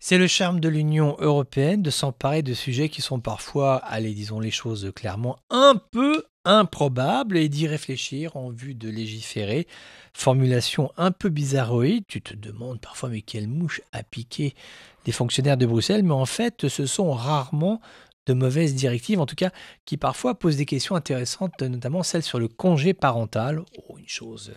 C'est le charme de l'Union européenne de s'emparer de sujets qui sont parfois, allez, disons les choses clairement, un peu improbables et d'y réfléchir en vue de légiférer. Formulation un peu bizarroïde, tu te demandes parfois mais quelle mouche a piqué les fonctionnaires de Bruxelles, mais en fait ce sont rarement de mauvaises directives, en tout cas qui parfois posent des questions intéressantes, notamment celle sur le congé parental. Oh, une chose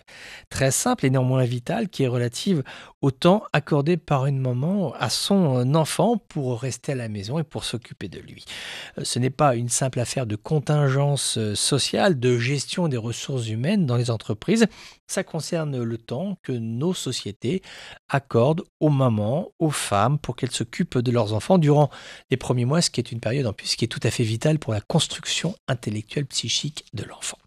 très simple et néanmoins vitale qui est relative au temps accordé par une maman à son enfant pour rester à la maison et pour s'occuper de lui. Ce n'est pas une simple affaire de contingence sociale, de gestion des ressources humaines dans les entreprises. Ça concerne le temps que nos sociétés accordent aux mamans, aux femmes, pour qu'elles s'occupent de leurs enfants durant les premiers mois, ce qui est une période en plus qui est tout à fait vitale pour la construction intellectuelle psychique de l'enfant.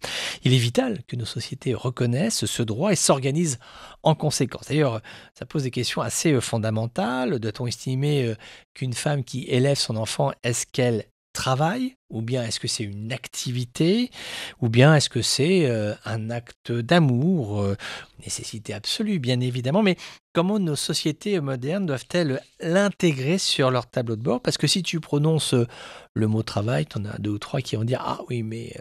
Il est vital que nos sociétés reconnaissent ce droit et s'organisent en conséquence. D'ailleurs, ça pose des questions assez fondamentales. Doit-on estimer qu'une femme qui élève son enfant, est-ce qu'elle travaille ou bien est-ce que c'est une activité ou bien est-ce que c'est un acte d'amour, nécessité absolue bien évidemment, mais comment nos sociétés modernes doivent-elles l'intégrer sur leur tableau de bord? Parce que si tu prononces le mot travail, tu en as deux ou trois qui vont dire ah oui, mais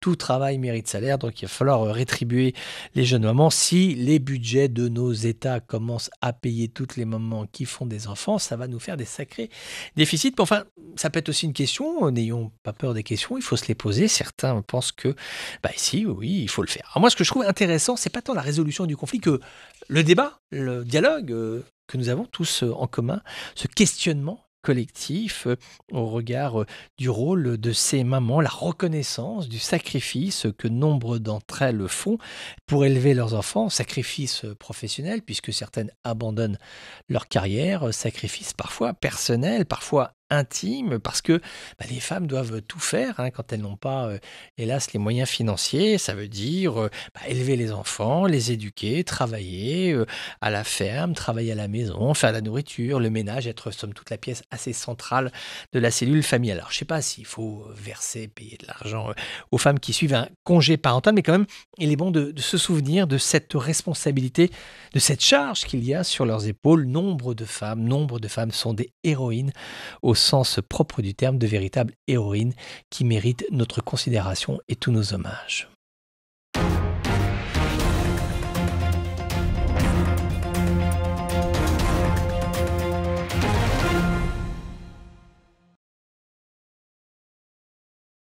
tout travail mérite salaire, donc il va falloir rétribuer les jeunes mamans. Si les budgets de nos États commencent à payer toutes les mamans qui font des enfants, ça va nous faire des sacrés déficits. Mais enfin, ça peut être aussi une question, n'ayons pas peur des questions, il faut se les poser. Certains pensent que, bah si, oui, il faut le faire. Alors moi, ce que je trouve intéressant, c'est pas tant la résolution du conflit que le débat, le dialogue que nous avons tous en commun, ce questionnement collectif au regard du rôle de ces mamans, la reconnaissance du sacrifice que nombre d'entre elles font pour élever leurs enfants, sacrifice professionnel puisque certaines abandonnent leur carrière, sacrifice parfois personnel, parfois intime, parce que les femmes doivent tout faire quand elles n'ont pas, hélas, les moyens financiers. Ça veut dire élever les enfants, les éduquer, travailler à la ferme, travailler à la maison, faire la nourriture, le ménage, être somme toute la pièce assez centrale de la cellule familiale. Alors je sais pas s'il faut verser, payer de l'argent aux femmes qui suivent un congé parental, mais quand même, il est bon de se souvenir de cette responsabilité, de cette charge qu'il y a sur leurs épaules. Nombre de femmes sont des héroïnes au sens propre du terme, de véritables héroïnes qui méritent notre considération et tous nos hommages.